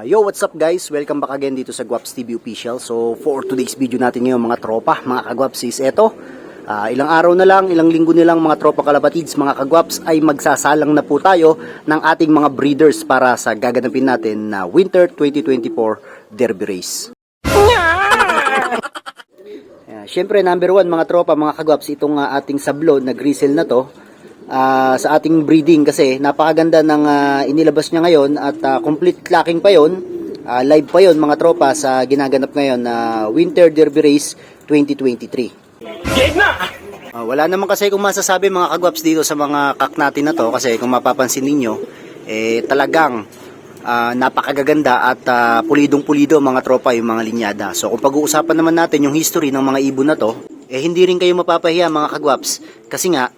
Yo, what's up guys? Welcome back again dito sa Guaps TV Official. So, for today's video natin ngayon mga tropa, mga kagwaps is eto. Ilang araw na lang, ilang linggo nilang mga tropa kalapatids, mga kagwaps ay magsasalang na po tayo ng ating mga breeders para sa gaganapin natin na Winter 2024 Derby Race. Siyempre, number 1 mga tropa, mga kagwaps, itong ating sablon na grisel na to. Sa ating breeding kasi napakaganda ng inilabas niya ngayon at complete clacking pa yon, live pa yon mga tropa sa ginaganap ngayon na Winter Derby Race 2023. Wala naman kasi kung masasabi mga kagwaps dito sa mga kak natin na to kasi kung mapapansin ninyo talagang napakagaganda at pulidong pulido mga tropa yung mga linyada. So kung pag-uusapan naman natin yung history ng mga ibon na to, hindi rin kayo mapapahiya mga kagwaps kasi nga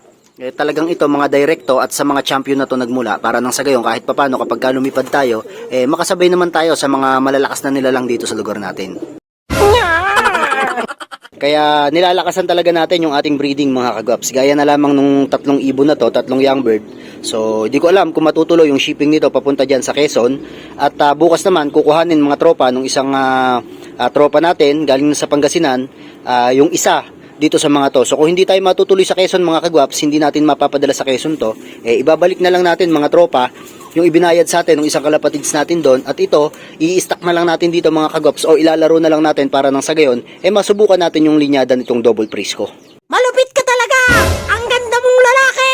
talagang ito mga direkto at sa mga champion na to nagmula para nang sa gayon kahit papano kapag lumipad tayo makasabay naman tayo sa mga malalakas na nilalang dito sa lugar natin. Kaya nilalakasan talaga natin yung ating breeding mga kagwaps. Gaya na lamang nung tatlong ibon na to, tatlong young bird. So hindi ko alam kung matutuloy yung shipping nito papunta dyan sa Quezon. At bukas naman kukuhanin mga tropa nung isang tropa natin galing sa Pangasinan, yung isa dito sa mga to. So kung hindi tayo matutuloy sa Quezon mga kagwaps, hindi natin mapapadala sa Quezon to, ibabalik na lang natin mga tropa yung ibinayad sa atin ng isang kalapatids natin doon at ito, i-stack na lang natin dito mga kagwaps o ilalaro na lang natin para nang sa gayon, masubukan natin yung linyada nitong double Prisco. Malupit ka talaga! Ang ganda mong lalaki!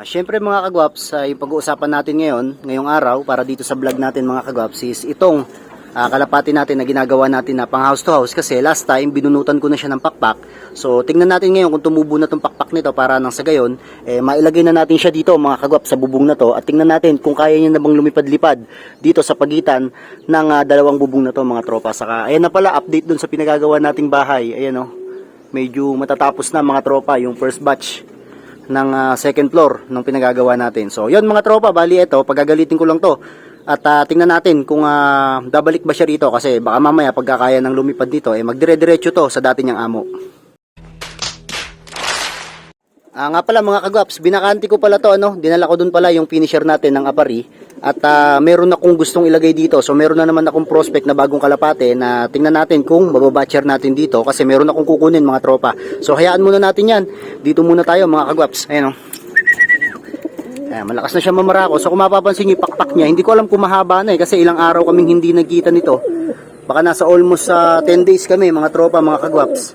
Siyempre mga kagwaps, yung pag-uusapan natin ngayong araw para dito sa vlog natin mga kagwaps is itong kalapati natin na ginagawa natin na pang house to house kasi last time binunutan ko na siya ng pakpak. So tingnan natin ngayon kung tumubo na tong pakpak nito para nang sa gayon mailagay na natin siya dito mga kagwap sa bubong na to at tingnan natin kung kaya niya na bang lumipad-lipad dito sa pagitan ng dalawang bubong na to mga tropa. Saka ayan na pala update dun sa pinagagawa nating bahay. Ayan medyo matatapos na mga tropa yung first batch ng second floor nung pinagagawa natin. So yun mga tropa, bali ito pagagalitin ko lang to. At tingnan natin kung babalik ba siya rito kasi baka mamaya pagkakaya ng lumipad dito magdire-diretso to sa dati niyang amo. Nga pala mga kagwaps, binakanti ko pala to dinala ko dun pala yung finisher natin ng apari at meron akong gustong ilagay dito. So meron na naman akong prospect na bagong kalapate na tingnan natin kung mababatcher natin dito kasi meron akong kukunin mga tropa. So hayaan muna natin yan. Dito muna tayo mga kagwaps. Ayan malakas na siya mamarako. So kung mapapansin niyo pakpak niya, hindi ko alam kung mahaba na kasi ilang araw kaming hindi nagkita nito. Baka nasa almost 10 days kami mga tropa, mga kagwaps,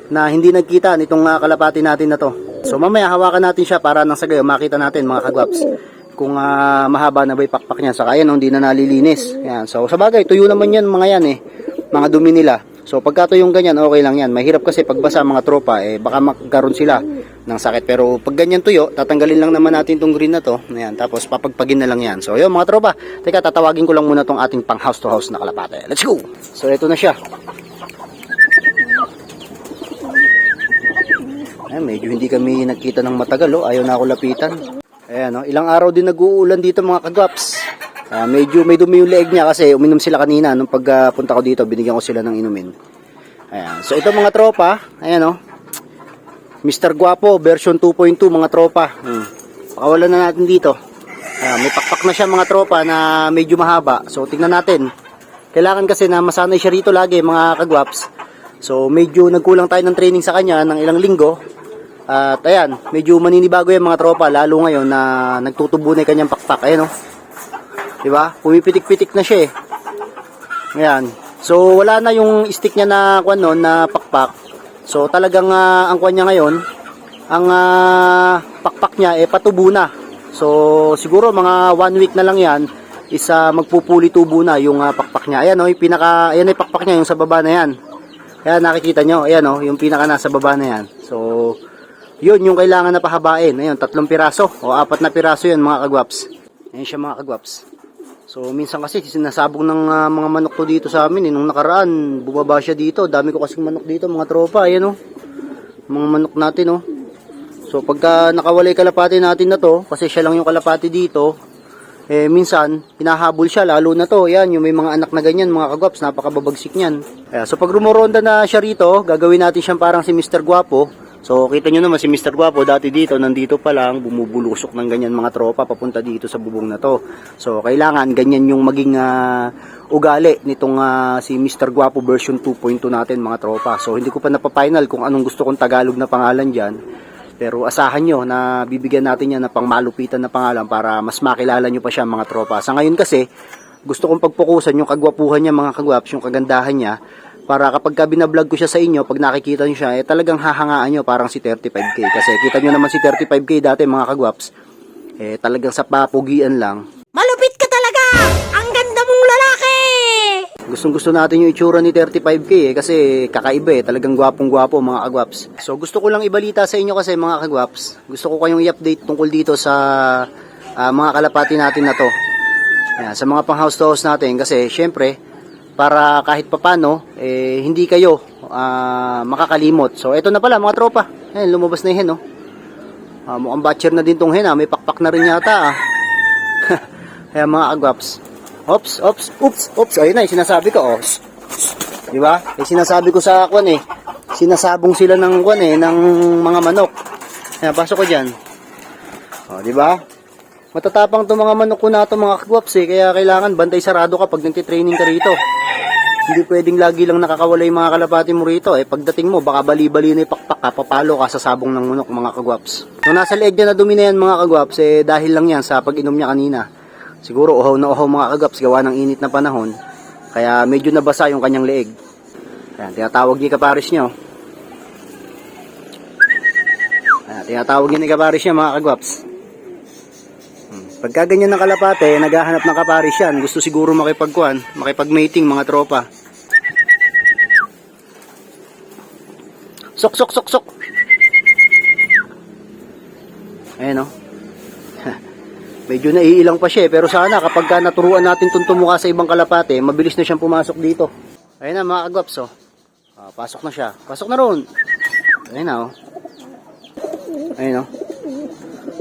na hindi nagkita nitong kalapati natin na to. So mamaya hawakan natin siya para nang sa gayon makita natin mga kagwaps kung mahaba na ba yung pakpak niya. Saka yan hindi na nalilinis. Yan. So sa bagay, tuyo naman yan mga yan mga dumi nila. So pagka yung ganyan, okay lang yan. Mahirap kasi pagbasa mga tropa, baka magkaroon sila ng sakit. Pero pag ganyan tuyo, tatanggalin lang naman natin tong green na to. Ayan, tapos papagpagin na lang yan. So yun mga tropa, teka tatawagin ko lang muna tong ating pang house to house na kalapate. Let's go! So ito na siya. Ayan, medyo hindi kami nagkita ng matagal. Ayaw na ako lapitan. Ayan, ilang araw din nag-uulan dito mga kagwaps. Medyo may dumi yung leeg niya kasi uminom sila kanina nung pagpunta ko dito, binigyan ko sila ng inumin. Ayan. So ito mga tropa, ayan Mr. Guapo version 2.2 mga tropa. Pakawalan na natin dito. Ayan, may pakpak na siya mga tropa na medyo mahaba. So tingnan natin. Kailangan kasi na masanay siya rito lagi mga kagwaps. So medyo nagkulang tayo ng training sa kanya ng ilang linggo. At ayan, medyo maninibago yan mga tropa lalo ngayon na nagtutubo na yung kanyang pakpak. Ayan diba? Pumipitik-pitik na siya Ayan. So wala na yung stick niya na na pakpak. So talagang ang niya ngayon, ang pakpak niya patubo na. So siguro mga 1 week na lang yan is magpupuli tubo na yung pakpak niya. Ayan yung pinaka ayan yung pakpak niya yung sa baba na yan. Ayan nakikita nyo, ayan yung pinaka nasa baba na yan. So yun yung kailangan na pahabain. Ayun 3 piraso o 4 na piraso yan mga kagwaps. Ayan siya mga kagwaps. So minsan kasi sinasabog ng mga manok to dito sa amin nung nakaraan bumaba siya dito. Dami ko kasing manok dito mga tropa. Ayan mga manok natin So pagka nakawalay kalapati natin na to kasi siya lang yung kalapati dito minsan hinahabol siya lalo na to. Yan yung may mga anak na ganyan mga kagwaps, napakababagsik niyan. So pag rumoronda na siya rito, gagawin natin siyang parang si Mr. Guapo. So So, kita nyo naman si Mr. Guapo dati dito, nandito pa lang, bumubulusok ng ganyan mga tropa papunta dito sa bubong na to. So, kailangan ganyan yung maging ugali nitong si Mr. Guapo version 2.2 natin mga tropa. So, hindi ko pa napapinal kung anong gusto kong Tagalog na pangalan dyan. Pero asahan nyo na bibigyan natin yan na pangmalupitan na pangalan para mas makilala nyo pa siya mga tropa. Sa ngayon kasi, gusto kong pagpukusan yung kagwapuhan niya mga kagwaps, yung kagandahan niya. Para kapag ka binablog ko siya sa inyo, pag nakikita nyo siya, talagang hahangaan nyo parang si 35K. Kasi kita nyo naman si 35K dati mga kagwaps, talagang sa papugian lang. Malupit ka talaga! Ang ganda mong lalaki! Gustong gusto natin yung itsura ni 35K kasi kakaiba talagang gwapong-gwapo mga kagwaps. So gusto ko lang ibalita sa inyo kasi mga kagwaps, gusto ko kayong i-update tungkol dito sa mga kalapati natin na to. Yan, sa mga pang house to house natin kasi syempre para kahit papano hindi kayo makakalimot. So ito na pala mga tropa. Ayan, lumabas na 'yung hen, no. Mukhang batcher na din tong hen, may pakpak na rin yata. Kaya mga kagwaps. Oops. Ayun na, sinasabi ko, oh. Di ba? Sinasabi ko sa kwan sinasabong sila ng kwan ng mga manok. Ayan, pasok ko diyan. Oh, di ba? Matatapang 'tong mga manok ko na to mga kagwaps kaya kailangan bantay sarado ka pag nagti-training ka rito. Hindi pwedeng lagi lang nakakawala yung mga kalapati mo rito. Pagdating mo, baka bali-bali na ipakpak ka, papalo ka sa sabong ng manok mga kagwaps. Nung nasa leeg niya na dumi na yan mga kagwaps, dahil lang yan sa pag-inom niya kanina. Siguro uhaw na uhaw mga kagwaps, gawa ng init na panahon. Kaya medyo nabasa yung kanyang leeg. Ayan, tinatawag niya kaparis niya. Ayan, tinatawag niya ni kaparis niya mga kagwaps. Pagka ganyan ng kalapate, naghahanap ng kaparis yan. Gusto siguro makipag-mating mga tropa. Sok. Ayan o. Medyo naiilang pa siya pero sana kapag naturuan natin itong tumuka sa ibang kalapate, mabilis na siyang pumasok dito. Ayan na mga kagwaps o. Pasok na siya. Pasok na ron. Ayan na o. Ayan o.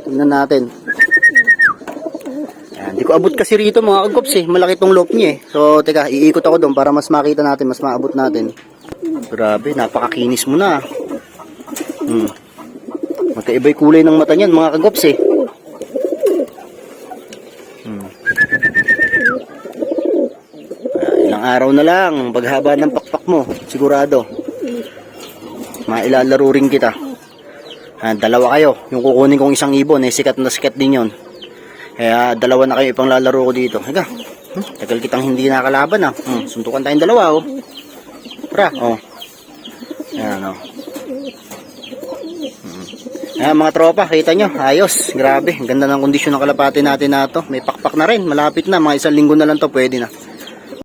Tingnan natin. Hindi ko abot kasi rito mga kagwaps malaki tong loop niya So teka, iikot ako doon para mas makita natin, mas maabot natin. Grabe, napakakinis mo na. Magkaiba'y kulay ng mata niyan mga kagwaps Ilang araw na lang, paghaba ng pakpak mo, sigurado. Mailalaro rin kita. Dalawa kayo, yung kukunin kong isang ibon, sikat na sikat din yon. Kaya dalawa na kayo ipang lalaro ko dito. Higa. Tagal kitang hindi nakalaban suntukan tayong dalawa Pra, Ayan Ayan mga tropa, kita nyo. Ayos, grabe. Ganda ng kondisyon ng kalapati natin na to. May pakpak na rin, malapit na. Mga 1 linggo na lang to, pwede na.